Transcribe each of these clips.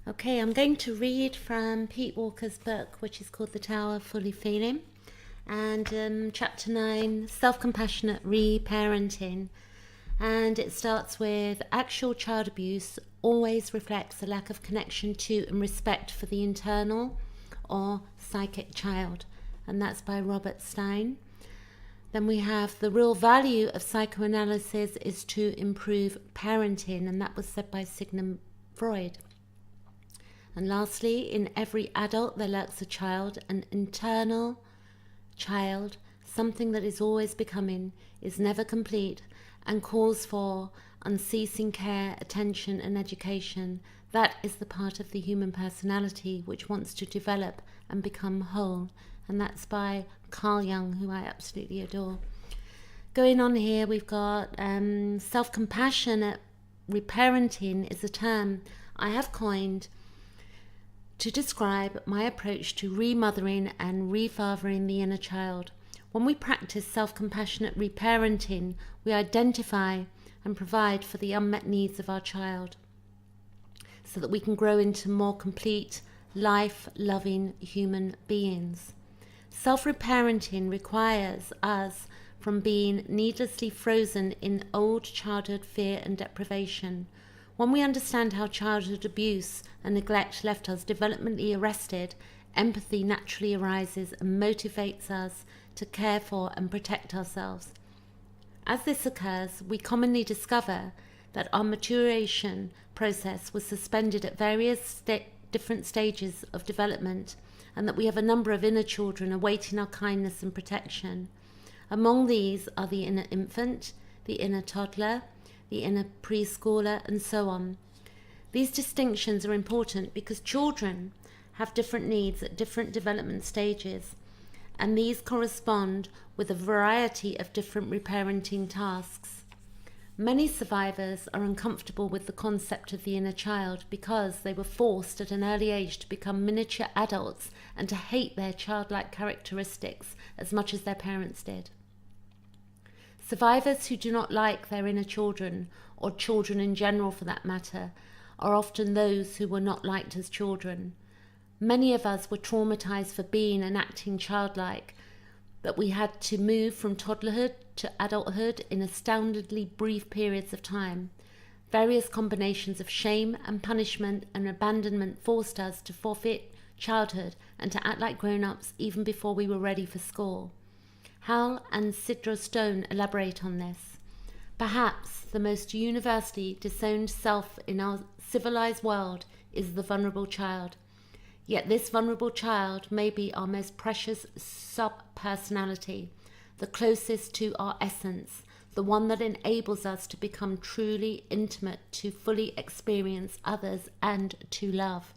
Okay, I'm going to read from Pete Walker's book, which is called The Tower of Fully Feeling, and chapter 9, Self-Compassionate Reparenting. And it starts with, actual child abuse always reflects a lack of connection to and respect for the internal or psychic child. And that's by Robert Stein. Then we have, the real value of psychoanalysis is to improve parenting, and that was said by Sigmund Freud. And lastly, in every adult there lurks a child, an internal child, something that is always becoming, is never complete, and calls for unceasing care, attention, and education. That is the part of the human personality which wants to develop and become whole. And that's by Carl Jung, who I absolutely adore. Going on here, we've got self-compassionate reparenting is a term I have coined to describe my approach to remothering and refathering the inner child. When we practice self-compassionate reparenting, we identify and provide for the unmet needs of our child so that we can grow into more complete, life-loving human beings. Self-reparenting requires us from being needlessly frozen in old childhood fear and deprivation. When we understand how childhood abuse and neglect left us developmentally arrested, empathy naturally arises and motivates us to care for and protect ourselves. As this occurs, we commonly discover that our maturation process was suspended at various different stages of development, and that we have a number of inner children awaiting our kindness and protection. Among these are the inner infant, the inner toddler, the inner preschooler, and so on. These distinctions are important because children have different needs at different development stages, and these correspond with a variety of different reparenting tasks. Many survivors are uncomfortable with the concept of the inner child because they were forced at an early age to become miniature adults and to hate their childlike characteristics as much as their parents did. Survivors who do not like their inner children, or children in general for that matter, are often those who were not liked as children. Many of us were traumatized for being and acting childlike, but we had to move from toddlerhood to adulthood in astoundingly brief periods of time. Various combinations of shame and punishment and abandonment forced us to forfeit childhood and to act like grown-ups even before we were ready for school. Hal and Sidra Stone elaborate on this. Perhaps the most universally disowned self in our civilized world is the vulnerable child. Yet this vulnerable child may be our most precious sub-personality, the closest to our essence, the one that enables us to become truly intimate, to fully experience others, and to love.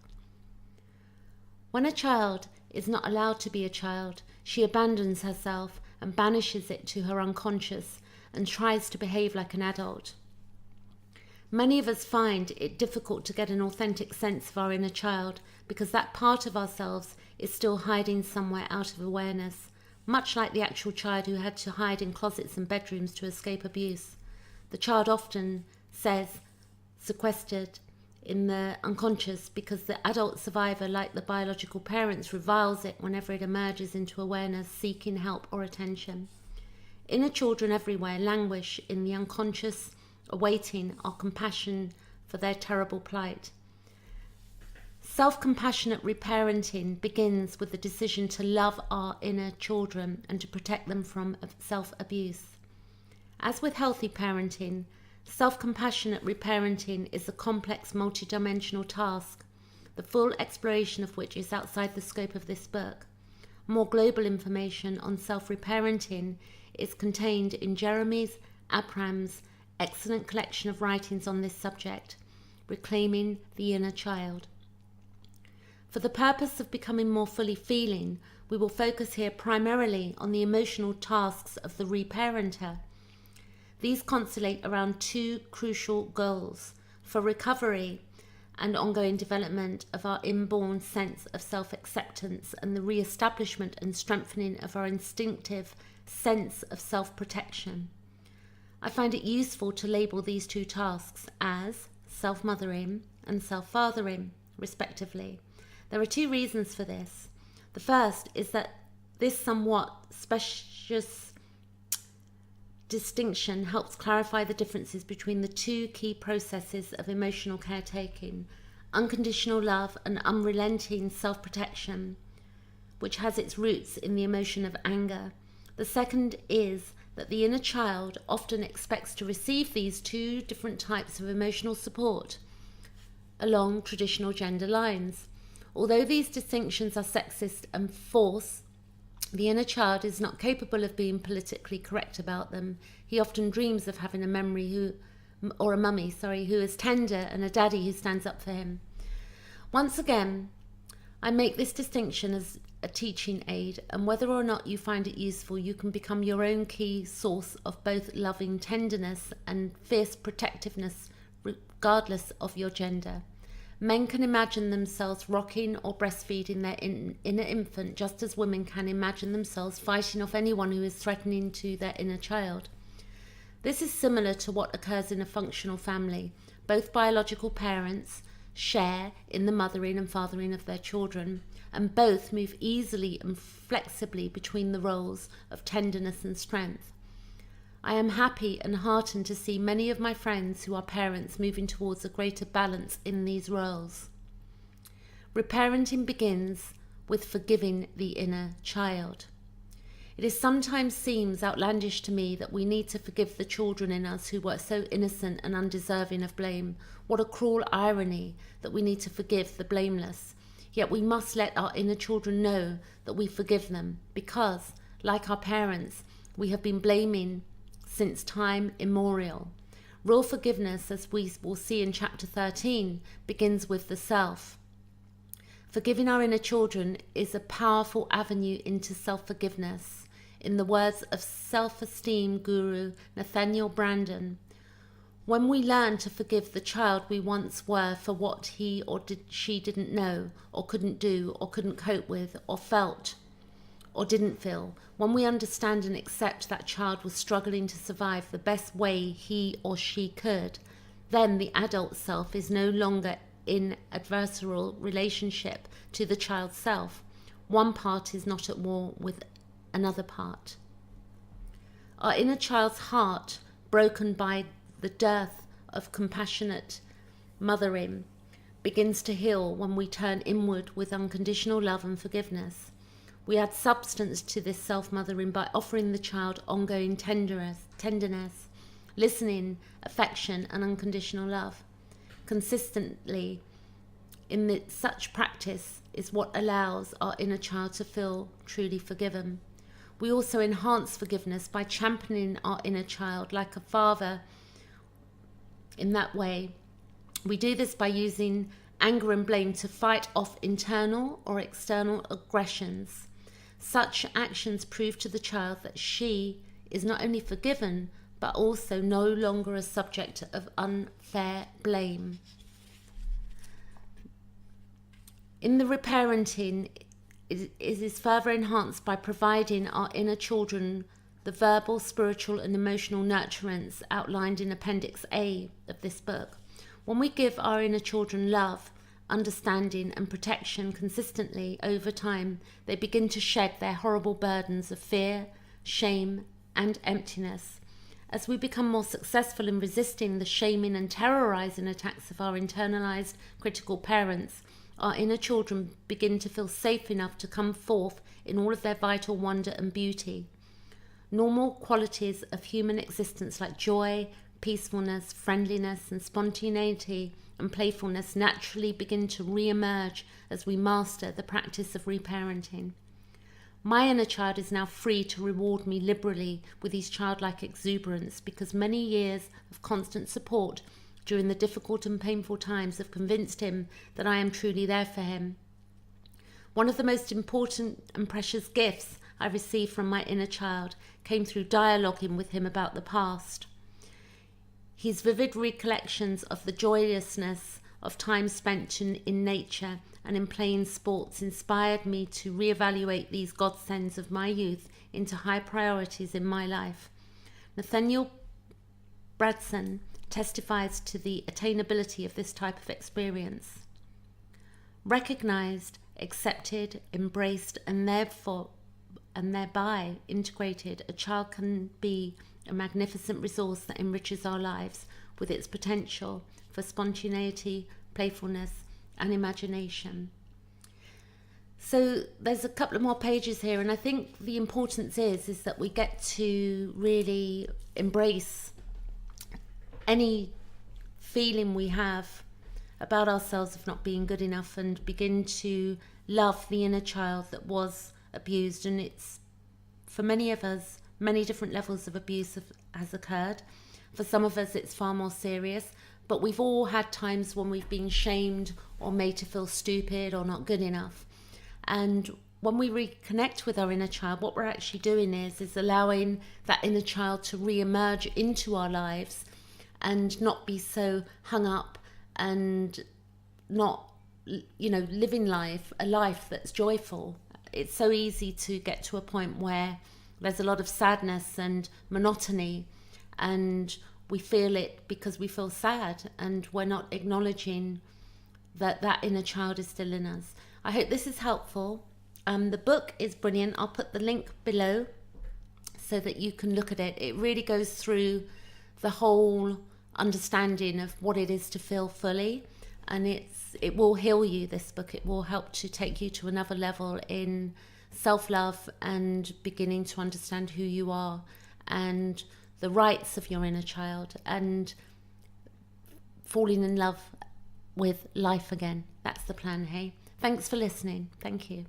When a child is not allowed to be a child, she abandons herself and banishes it to her unconscious and tries to behave like an adult. Many of us find it difficult to get an authentic sense of our inner child because that part of ourselves is still hiding somewhere out of awareness, much like the actual child who had to hide in closets and bedrooms to escape abuse. The child often says sequestered in the unconscious because the adult survivor, like the biological parents, reviles it whenever it emerges into awareness, seeking help or attention. Inner children everywhere languish in the unconscious, awaiting our compassion for their terrible plight. Self-compassionate reparenting begins with the decision to love our inner children and to protect them from self-abuse. As with healthy parenting, self-compassionate reparenting is a complex multidimensional task, the full exploration of which is outside the scope of this book. More global information on self-reparenting is contained in Jeremy's Abram's excellent collection of writings on this subject, Reclaiming the Inner Child. For the purpose of becoming more fully feeling, we will focus here primarily on the emotional tasks of the reparenter. These constellate around two crucial goals for recovery and ongoing development of our inborn sense of self-acceptance and the re-establishment and strengthening of our instinctive sense of self-protection. I find it useful to label these two tasks as self-mothering and self-fathering, respectively. There are two reasons for this. The first is that this somewhat specious distinction helps clarify the differences between the two key processes of emotional caretaking: unconditional love and unrelenting self-protection, which has its roots in the emotion of anger. The second is that the inner child often expects to receive these two different types of emotional support along traditional gender lines. Although these distinctions are sexist and false, the inner child is not capable of being politically correct about them. He often dreams of having a mummy who is tender, and a daddy who stands up for him. Once again, I make this distinction as a teaching aid, and whether or not you find it useful, you can become your own key source of both loving tenderness and fierce protectiveness, regardless of your gender. Men can imagine themselves rocking or breastfeeding their inner infant, just as women can imagine themselves fighting off anyone who is threatening to their inner child. This is similar to what occurs in a functional family. Both biological parents share in the mothering and fathering of their children, and both move easily and flexibly between the roles of tenderness and strength. I am happy and heartened to see many of my friends who are parents moving towards a greater balance in these roles. Reparenting begins with forgiving the inner child. It sometimes seems outlandish to me that we need to forgive the children in us who were so innocent and undeserving of blame. What a cruel irony that we need to forgive the blameless. Yet we must let our inner children know that we forgive them because, like our parents, we have been blaming since time immemorial. Real forgiveness, as we will see in chapter 13, begins with the self. Forgiving our inner children is a powerful avenue into self-forgiveness. In the words of self-esteem guru Nathaniel Branden, when we learn to forgive the child we once were for what he or she didn't know, or couldn't do, or couldn't cope with, or felt, or didn't feel, when we understand and accept that child was struggling to survive the best way he or she could, then the adult self is no longer in adversarial relationship to the child's self. One part is not at war with another part. Our inner child's heart, broken by the dearth of compassionate mothering, begins to heal when we turn inward with unconditional love and forgiveness. We add substance to this self-mothering by offering the child ongoing tenderness, listening, affection, and unconditional love. Consistently, such practice is what allows our inner child to feel truly forgiven. We also enhance forgiveness by championing our inner child like a father. In that way, we do this by using anger and blame to fight off internal or external aggressions. Such actions prove to the child that she is not only forgiven, but also no longer a subject of unfair blame. In the reparenting, it is further enhanced by providing our inner children the verbal, spiritual, and emotional nurturance outlined in Appendix A of this book. When we give our inner children love, understanding, and protection consistently over time, they begin to shed their horrible burdens of fear, shame, and emptiness. As we become more successful in resisting the shaming and terrorizing attacks of our internalized critical parents, our inner children begin to feel safe enough to come forth in all of their vital wonder and beauty. Normal qualities of human existence like joy, peacefulness, friendliness, and spontaneity and playfulness naturally begin to re-emerge as we master the practice of reparenting. My inner child is now free to reward me liberally with his childlike exuberance because many years of constant support during the difficult and painful times have convinced him that I am truly there for him. One of the most important and precious gifts I received from my inner child came through dialoguing with him about the past. His vivid recollections of the joyousness of time spent in nature and in playing sports inspired me to reevaluate these godsends of my youth into high priorities in my life. Nathaniel Bradson testifies to the attainability of this type of experience. recognized, accepted, embraced, and thereby integrated, a child can be a magnificent resource that enriches our lives with its potential for spontaneity, playfulness, and imagination. So there's a couple of more pages here, and I think the importance is that we get to really embrace any feeling we have about ourselves of not being good enough, and begin to love the inner child that was abused. And it's, for many of us, many different levels of abuse has occurred. For some of us it's far more serious, but we've all had times when we've been shamed or made to feel stupid or not good enough. And when we reconnect with our inner child, what we're actually doing is allowing that inner child to re-emerge into our lives and not be so hung up and not, living a life that's joyful. It's so easy to get to a point where there's a lot of sadness and monotony, and we feel it because we feel sad, and we're not acknowledging that inner child is still in us. I hope this is helpful. The book is brilliant. I'll put the link below so that you can look at it. It really goes through the whole understanding of what it is to feel fully, and it will heal you, this book. It will help to take you to another level in self-love and beginning to understand who you are and the rights of your inner child, and falling in love with life again. That's the plan, hey? Thanks for listening. Thank you.